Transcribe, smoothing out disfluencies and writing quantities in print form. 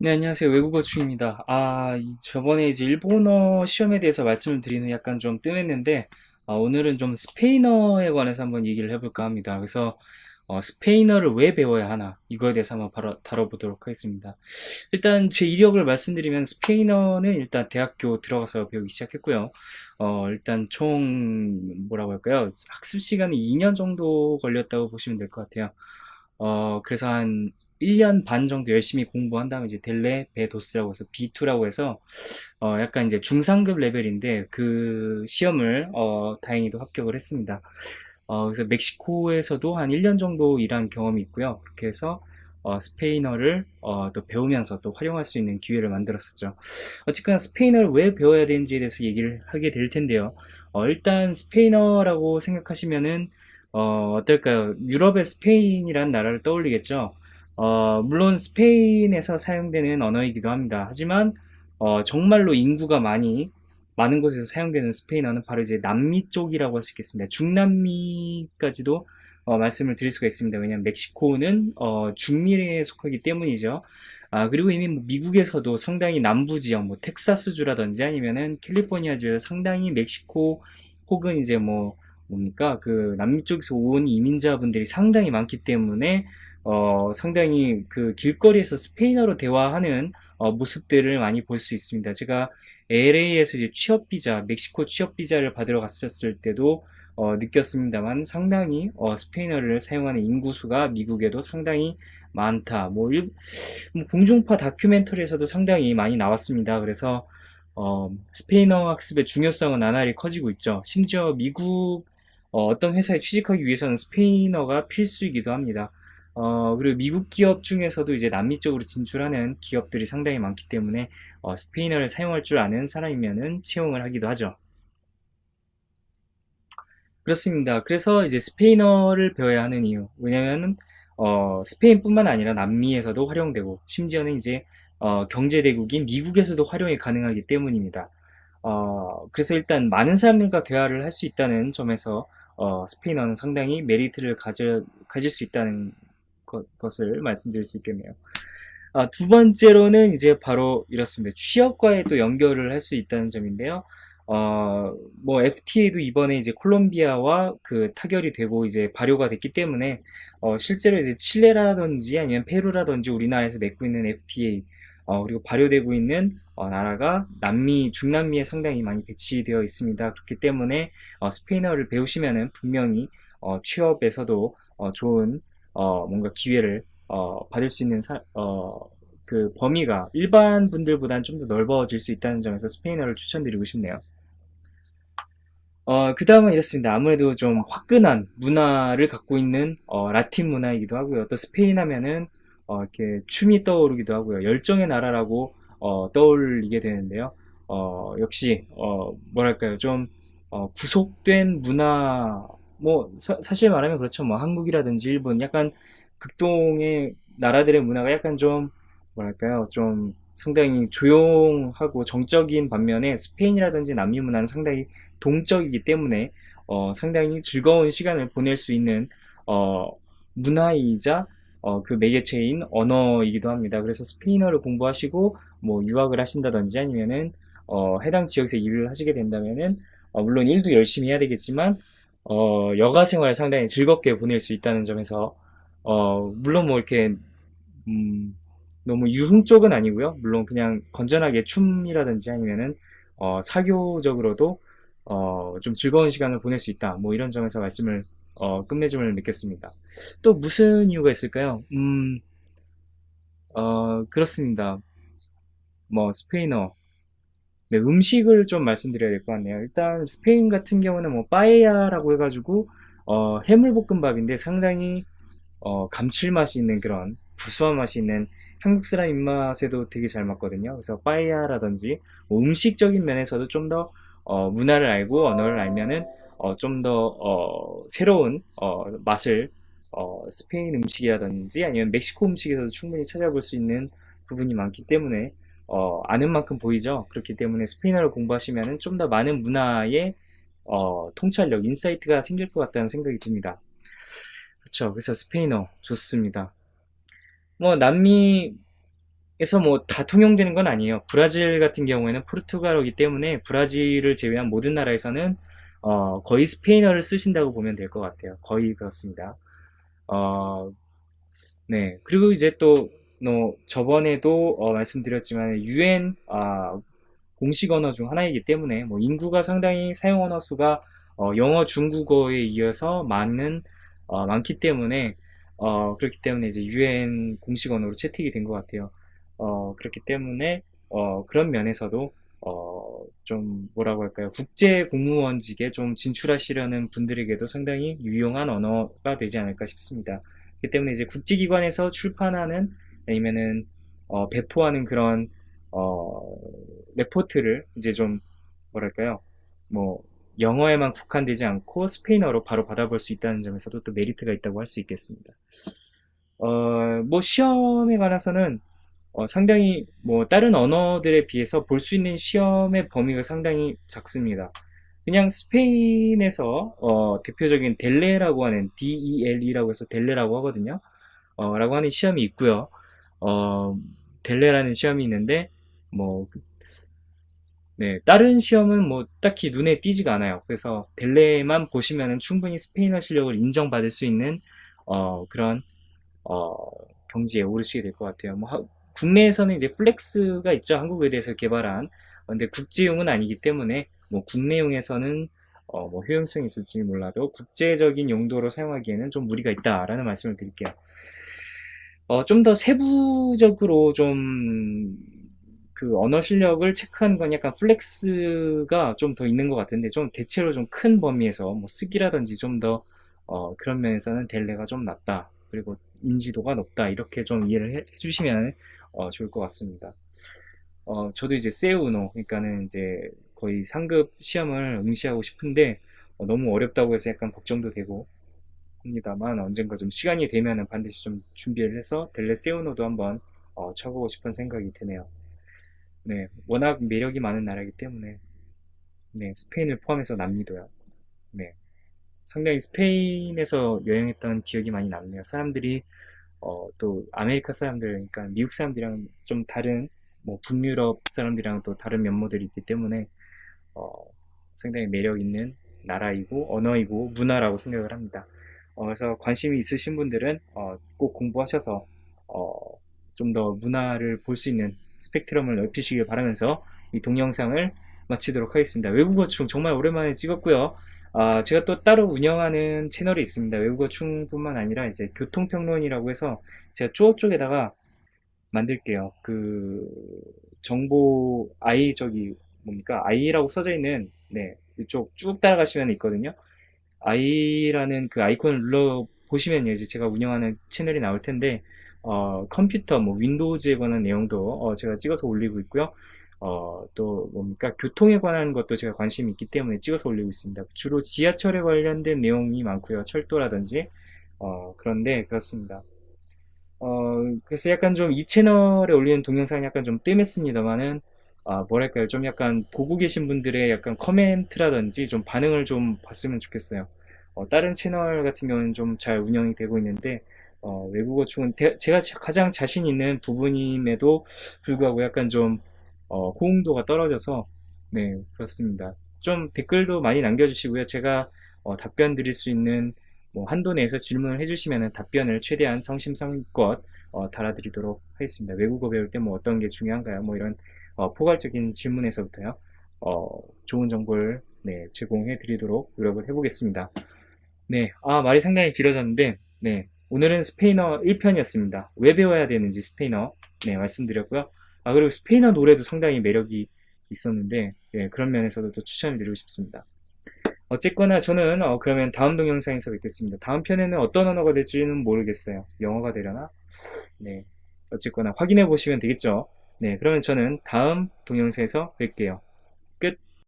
네, 안녕하세요. 외국어 중입니다. 저번에 이제 일본어 시험에 대해서 말씀을 드리는 약간 좀 뜸했는데, 오늘은 좀 스페인어에 관해서 한번 얘기를 해볼까 합니다. 그래서, 스페인어를 왜 배워야 하나, 이거에 대해서 한번 바로 다뤄보도록 하겠습니다. 일단 제 이력을 말씀드리면 스페인어는 일단 대학교 들어가서 배우기 시작했고요. 일단 뭐라고 할까요? 학습 시간이 2년 정도 걸렸다고 보시면 될 것 같아요. 그래서 한 1년 반 정도 열심히 공부한 다음에 이제 델레 베도스라고 해서 B2라고 해서 약간 이제 중상급 레벨인데 그 시험을 다행히도 합격을 했습니다. 그래서 멕시코에서도 한 1년 정도 일한 경험이 있고요. 그렇게 해서 스페인어를 또 배우면서 또 활용할 수 있는 기회를 만들었었죠. 어쨌거나 스페인어를 왜 배워야 되는지에 대해서 얘기를 하게 될 텐데요. 일단 스페인어라고 생각하시면은 어떨까요? 유럽의 스페인이라는 나라를 떠올리겠죠. 물론 스페인에서 사용되는 언어이기도 합니다. 하지만 정말로 인구가 많은 곳에서 사용되는 스페인어는 바로 이제 남미 쪽이라고 할 수 있겠습니다. 중남미까지도 말씀을 드릴 수가 있습니다. 왜냐하면 멕시코는 중미에 속하기 때문이죠. 그리고 이미 뭐 미국에서도 상당히 남부 지역, 뭐 텍사스주라든지 아니면은 캘리포니아주에서 상당히 멕시코 혹은 이제 뭐 뭡니까 그 남미 쪽에서 온 이민자분들이 상당히 많기 때문에 상당히 그 길거리에서 스페인어로 대화하는 모습들을 많이 볼 수 있습니다. 제가 LA에서 이제 취업 비자, 멕시코 취업 비자를 받으러 갔었을 때도 느꼈습니다만 상당히 스페인어를 사용하는 인구수가 미국에도 상당히 많다. 뭐 공중파 다큐멘터리에서도 상당히 많이 나왔습니다. 그래서 스페인어 학습의 중요성은 나날이 커지고 있죠. 심지어 미국 어떤 회사에 취직하기 위해서는 스페인어가 필수이기도 합니다. 그리고 미국 기업 중에서도 이제 남미 쪽으로 진출하는 기업들이 상당히 많기 때문에 스페인어를 사용할 줄 아는 사람이면은 채용을 하기도 하죠. 그렇습니다. 그래서 이제 스페인어를 배워야 하는 이유. 왜냐면은, 스페인뿐만 아니라 남미에서도 활용되고, 심지어는 이제, 경제대국인 미국에서도 활용이 가능하기 때문입니다. 그래서 일단 많은 사람들과 대화를 할 수 있다는 점에서, 스페인어는 상당히 가질 수 있다는 것을 말씀드릴 수 있겠네요. 두 번째로는 이제 바로 이렇습니다. 취업과의 또 연결을 할 수 있다는 점인데요. 뭐 FTA도 이번에 이제 콜롬비아와 그 타결이 되고 이제 발효가 됐기 때문에 실제로 이제 칠레라든지 아니면 페루라든지 우리나라에서 맺고 있는 FTA 그리고 발효되고 있는 나라가 중남미에 상당히 많이 배치되어 있습니다. 그렇기 때문에 스페인어를 배우시면은 분명히 취업에서도 좋은 뭔가 기회를 받을 수 있는 그 범위가 일반 분들보다는 좀 더 넓어질 수 있다는 점에서 스페인어를 추천드리고 싶네요. 그 다음은 이렇습니다. 아무래도 좀 화끈한 문화를 갖고 있는 라틴 문화이기도 하고요. 또 스페인 하면은 이렇게 춤이 떠오르기도 하고요. 열정의 나라라고 떠올리게 되는데요. 역시 뭐랄까요, 좀 구속된 문화, 뭐 사실 말하면 그렇죠. 뭐 한국이라든지 일본, 약간 극동의 나라들의 문화가 약간 좀 뭐랄까요, 좀 상당히 조용하고 정적인 반면에 스페인이라든지 남미 문화는 상당히 동적이기 때문에 상당히 즐거운 시간을 보낼 수 있는 어, 문화이자 그 매개체인 언어이기도 합니다. 그래서 스페인어를 공부하시고 뭐 유학을 하신다든지 아니면은 해당 지역에서 일을 하시게 된다면은 물론 일도 열심히 해야 되겠지만 여가 생활을 상당히 즐겁게 보낼 수 있다는 점에서 물론 뭐 이렇게 음, 너무 유흥 쪽은 아니고요. 물론 그냥 건전하게 춤이라든지 아니면은 사교적으로도 좀 즐거운 시간을 보낼 수 있다. 뭐 이런 점에서 끝맺음을 맺겠습니다. 또 무슨 이유가 있을까요? 그렇습니다. 뭐 스페인어. 네, 음식을 좀 말씀드려야 될 것 같네요. 일단 스페인 같은 경우는 뭐 빠에야라고 해가지고 해물볶음밥인데 상당히 감칠맛이 있는 그런 구수한 맛이 있는 한국 사람 입맛에도 되게 잘 맞거든요. 그래서 빠에야라든지 뭐 음식적인 면에서도 좀 더 문화를 알고 언어를 알면은 좀 더 새로운 맛을 스페인 음식이라든지 아니면 멕시코 음식에서도 충분히 찾아볼 수 있는 부분이 많기 때문에 아는 만큼 보이죠. 그렇기 때문에 스페인어를 공부하시면은 좀 더 많은 문화의 통찰력, 인사이트가 생길 것 같다는 생각이 듭니다. 그렇죠. 그래서 스페인어 좋습니다. 뭐 남미에서도 에서 뭐 다 통용되는 건 아니에요. 브라질 같은 경우에는 포르투갈어이기 때문에 브라질을 제외한 모든 나라에서는 거의 스페인어를 쓰신다고 보면 될 것 같아요. 거의 그렇습니다. 어, 네. 그리고 이제 또, 저번에도 말씀드렸지만, UN, 공식 언어 중 하나이기 때문에, 뭐, 인구가 상당히 사용 언어 수가, 영어, 중국어에 이어서 많기 때문에, 그렇기 때문에 이제 UN 공식 언어로 채택이 된 것 같아요. 그렇기 때문에, 그런 면에서도, 좀, 뭐라고 할까요? 국제 공무원직에 좀 진출하시려는 분들에게도 상당히 유용한 언어가 되지 않을까 싶습니다. 그렇기 때문에 이제 국제기관에서 출판하는 아니면은 배포하는 그런 어, 레포트를 이제 좀 뭐랄까요? 뭐 영어에만 국한되지 않고 스페인어로 바로 받아볼 수 있다는 점에서도 또 메리트가 있다고 할 수 있겠습니다. 뭐 시험에 관해서는 상당히 뭐 다른 언어들에 비해서 볼 수 있는 시험의 범위가 상당히 작습니다. 그냥 스페인에서 대표적인 델레라고 하는 DELE라고 해서 델레라고 하거든요. 라고 하는 시험이 있고요. 어, 델레라는 시험이 있는데 뭐 네, 다른 시험은 뭐 딱히 눈에 띄지가 않아요. 그래서 델레만 보시면은 충분히 스페인어 실력을 인정받을 수 있는 그런 어, 경지에 오르시게 될 것 같아요. 뭐 국내에서는 이제 플렉스가 있죠. 한국의대에서 개발한. 근데 국제용은 아니기 때문에 뭐 국내용에서는 뭐 효용성이 있을지 몰라도 국제적인 용도로 사용하기에는 좀 무리가 있다라는 말씀을 드릴게요. 좀 더 세부적으로 좀 그 언어 실력을 체크하는 건 약간 플렉스가 좀 더 있는 것 같은데 좀 대체로 좀 큰 범위에서 뭐 쓰기라든지 좀 더 그런 면에서는 델레가 좀 낫다. 그리고 인지도가 높다. 이렇게 좀 이해를 해주시면 좋을 것 같습니다. 저도 이제 세우노, 그러니까는 이제 거의 상급 시험을 응시하고 싶은데 너무 어렵다고 해서 약간 걱정도 되고 합니다만 언젠가 좀 시간이 되면은 반드시 좀 준비를 해서 델레 세우노도 한번 쳐보고 싶은 생각이 드네요. 네, 워낙 매력이 많은 나라이기 때문에 네, 스페인을 포함해서 남미도요. 네, 상당히 스페인에서 여행했던 기억이 많이 남네요. 사람들이 또 아메리카 사람들, 그러니까 미국 사람들이랑 좀 다른 뭐 북유럽 사람들이랑 또 다른 면모들이 있기 때문에 어, 상당히 매력 있는 나라이고 언어이고 문화라고 생각을 합니다. 그래서 관심이 있으신 분들은 꼭 공부하셔서 어, 좀 더 문화를 볼 수 있는 스펙트럼을 넓히시길 바라면서 이 동영상을 마치도록 하겠습니다. 외국어충 정말 오랜만에 찍었고요. 제가 또 따로 운영하는 채널이 있습니다. 외국어충뿐만 아니라 이제 교통평론이라고 해서 제가 쭈어 쪽에다가 만들게요. 그 정보 저기 뭡니까? I라고 써져 있는 네, 이쪽 쭉 따라가시면 있거든요. I라는 그 아이콘을 눌러 보시면 이제 제가 운영하는 채널이 나올 텐데 컴퓨터 뭐 윈도우즈에 관한 내용도 제가 찍어서 올리고 있고요. 또 뭡니까? 교통에 관한 것도 제가 관심이 있기 때문에 찍어서 올리고 있습니다. 주로 지하철에 관련된 내용이 많고요. 철도라든지 그런데 그렇습니다. 그래서 약간 좀 이 채널에 올리는 동영상이 약간 좀 뜸했습니다만은, 뭐랄까요. 좀 약간 보고 계신 분들의 약간 커멘트라든지 좀 반응을 좀 봤으면 좋겠어요. 다른 채널 같은 경우는 좀 잘 운영이 되고 있는데, 외국어 중은 제가 가장 자신 있는 부분임에도 불구하고 약간 좀, 호응도가 떨어져서, 네, 그렇습니다. 좀 댓글도 많이 남겨주시고요. 제가 답변 드릴 수 있는 뭐 한도 내에서 질문을 해주시면 답변을 최대한 성심성의껏 달아드리도록 하겠습니다. 외국어 배울 때 뭐 어떤 게 중요한가요? 뭐 이런 포괄적인 질문에서부터요. 좋은 정보를 네, 제공해 드리도록 노력을 해보겠습니다. 네, 말이 상당히 길어졌는데 네, 오늘은 스페인어 1편이었습니다. 왜 배워야 되는지 스페인어 네, 말씀드렸고요. 그리고 스페인어 노래도 상당히 매력이 있었는데 네, 그런 면에서도 또 추천을 드리고 싶습니다. 어쨌거나 저는 그러면 다음 동영상에서 뵙겠습니다. 다음 편에는 어떤 언어가 될지는 모르겠어요. 영어가 되려나? 네. 어쨌거나 확인해 보시면 되겠죠. 네. 그러면 저는 다음 동영상에서 뵐게요.